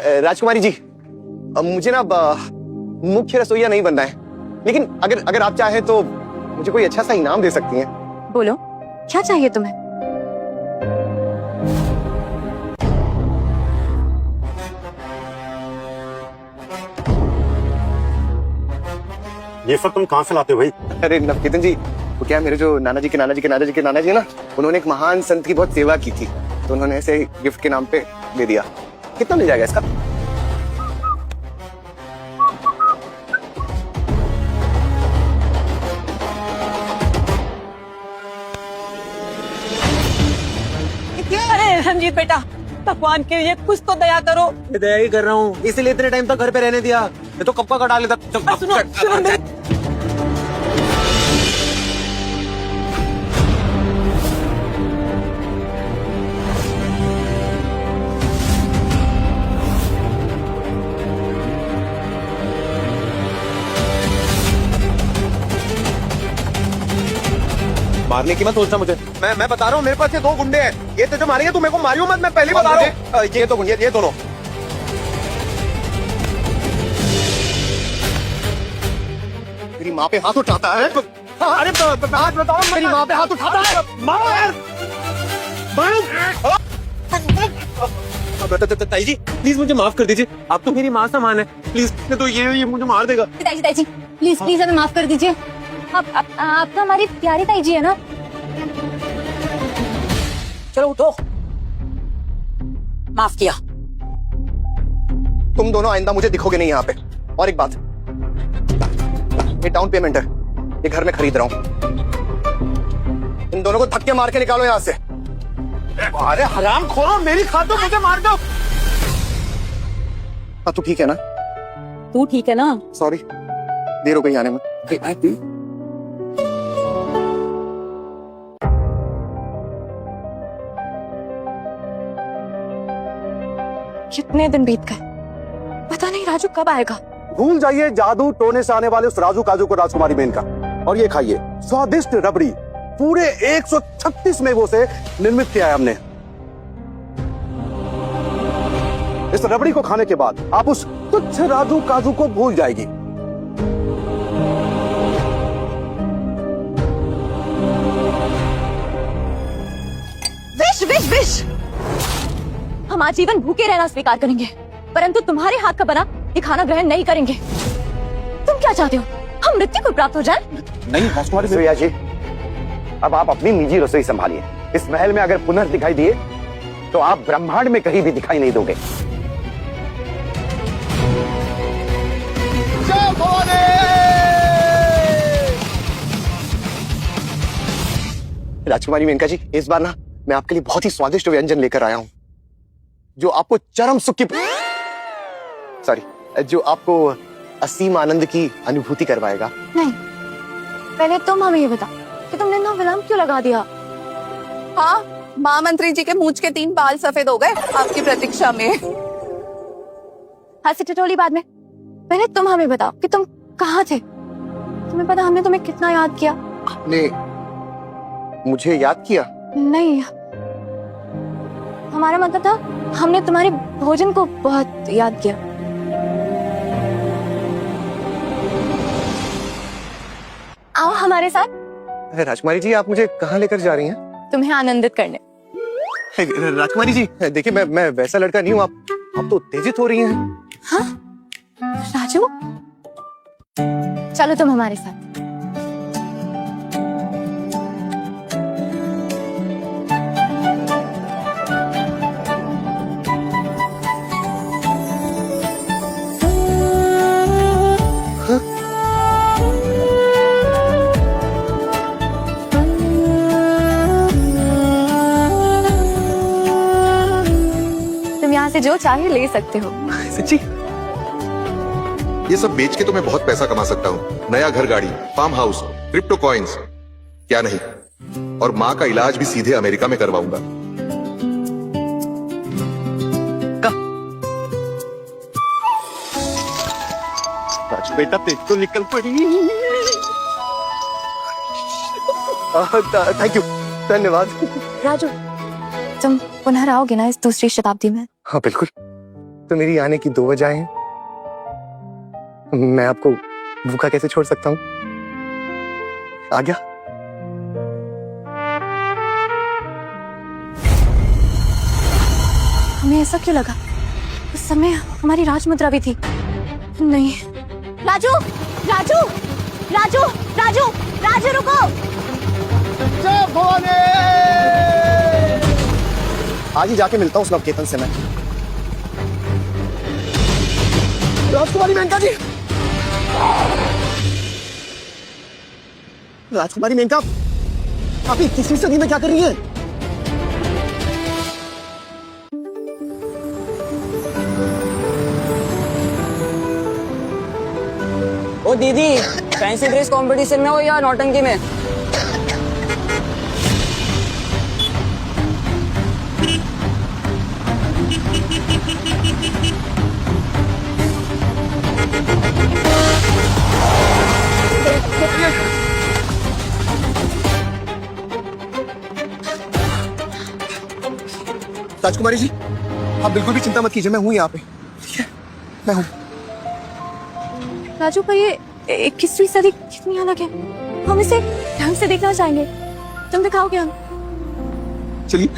राजकुमारी जी, मुझे ना मुख्य रसोइया नहीं बनना है, लेकिन अगर अगर आप चाहें तो मुझे कोई अच्छा सा इनाम दे सकती हैं। बोलो, क्या चाहिए तुम्हें? ये सब तुम कहाँ से लाते हो भाई? अरे नवकेतन जी, वो क्या है, मेरे जो नाना जी के नाना जी के नाना जी के नाना जी है ना, उन्होंने एक महान संत की बहुत सेवा की थी, तो उन्होंने ऐसे गिफ्ट के नाम पे दे दिया। कितना मिल जाएगा इसका? अरे रंजीत बेटा, भगवान के लिए कुछ तो दया करो। दया ही कर रहा हूँ, इसीलिए इतने टाइम तक घर पे रहने दिया। ये तो कब का कटा लेता। सुनो, सुनो मेरी- मारने की मत सोचना मुझे। मैं बता रहा हूँ, मेरे पास ये दो गुंडे हैं, ये तुझे मारेंगे, तू मेरे को मारियो मत, मैं पहले बता रहा हूँ। ये दो गुंडे, ये दोनों। मेरी माँ पे हाथ उठाता है। अरे हाथ बताओ, मेरी माँ पे हाथ उठाता है। मार। ताई जी प्लीज मुझे माफ कर दीजिए, आप तो मेरी माँ समान है, प्लीज। नहीं तो ये मुझे मार देगा। ताई जी प्लीज प्लीज हमें माफ कर दीजिए। आप तो हमारी प्यारी ताई जी है ना। चलो उठो, माफ किया। तुम दोनों आइंदा मुझे दिखोगे नहीं यहाँ पे। और एक बात, ये डाउन पेमेंट है, ये घर में खरीद रहा हूँ। इन दोनों को धक्के मार के निकालो यहाँ से। अरे हराम खोरो, मेरी खातो मुझे मार दो। हाँ तो ठीक है ना? तू ठीक है ना? सॉरी, देर हो गई आने में। कितने दिन बीत गए, पता नहीं राजू कब आएगा। भूल जाइए जादू टोने से आने वाले उस राजू काजू को राजकुमारी बेन का, और ये खाइए स्वादिष्ट रबड़ी। पूरे 136 मेवों से निर्मित किया है हमने। इस रबड़ी को खाने के बाद आप उस तुच्छ राजू काजू को भूल जाएगी। विश विश विश, हम आजीवन भूखे रहना स्वीकार करेंगे, परंतु तुम्हारे हाथ का बना ये खाना ग्रहण नहीं करेंगे। तुम क्या चाहते हो, हम मृत्यु को प्राप्त हो जाए? नहीं राजकुमारी बेन, सूर्या जी, अब आप अपनी निजी रसोई संभालिए। इस महल में अगर पुनः दिखाई दिए तो आप ब्रह्मांड में कहीं भी दिखाई नहीं दोगे। राजकुमारी मेनका जी, इस बार ना मैं आपके लिए बहुत ही स्वादिष्ट व्यंजन लेकर आया हूं, जो आपको चरम सुख की सॉरी जो आपको असीम आनंद की अनुभूति करवाएगा। नहीं, पहले तुम हमें ये बता कि तुमने ना विलंब क्यों लगा दिया। हाँ, महामंत्री जी के मूंछ के 3 बाल सफेद हो गए आपकी प्रतीक्षा में। हंसी ठिठोली बाद में, पहले तुम हमें बताओ कि तुम कहाँ थे। तुम्हें पता हमने तुम्हें कितना याद किया। आपने मुझे याद किया? नहीं, हमारा मतलब था हमने तुम्हारे भोजन को बहुत याद किया। आओ हमारे साथ। राजकुमारी जी, आप मुझे कहाँ लेकर जा रही हैं? तुम्हें आनंदित करने। राजकुमारी जी देखिए, मैं वैसा लड़का नहीं हूँ। आप तो उत्तेजित हो रही हैं। हाँ राजू, चलो तुम हमारे साथ। तुम यहाँ से जो चाहे ले सकते हो। सच्ची? ये सब बेच के तो मैं बहुत पैसा कमा सकता हूँ। नया घर, गाड़ी, फार्म हाउस, क्रिप्टो कॉइन्स, क्या नहीं, और माँ का इलाज भी सीधे अमेरिका में करवाऊंगा। राजू बेटा, तेज तो निकल पड़ी। थैंक यू, धन्यवाद। राजू, तुम पुनः आओगे ना इस दूसरी शताब्दी में? हाँ बिल्कुल, तो मेरी आने की 2 वजह हैं। मैं आपको भूखा कैसे छोड़ सकता हूँ? आ गया। हमें ऐसा क्यों लगा? उस समय हमारी राजमुद्रा भी थी। नहीं। राजू, राजू, राजू, राजू, राजू रुको। आज ही जाके मिलता हूँ उस नवकेतन से मैं। राजकुमारी मेनका जी, राजकुमारी मेनका, आप 21वीं सदी में क्या कर रही हैं? ओ दीदी, फैंसी ड्रेस कंपटीशन में हो या नौटंकी में? राजकुमारी जी, आप बिल्कुल भी चिंता मत कीजिए, मैं हूं यहाँ पे। ठीक है, मैं हूं। राजू, पर ये 21वीं सदी कितनी अलग है। हम इसे ढंग से देखना चाहेंगे। तुम दिखाओगे हम? चलिए।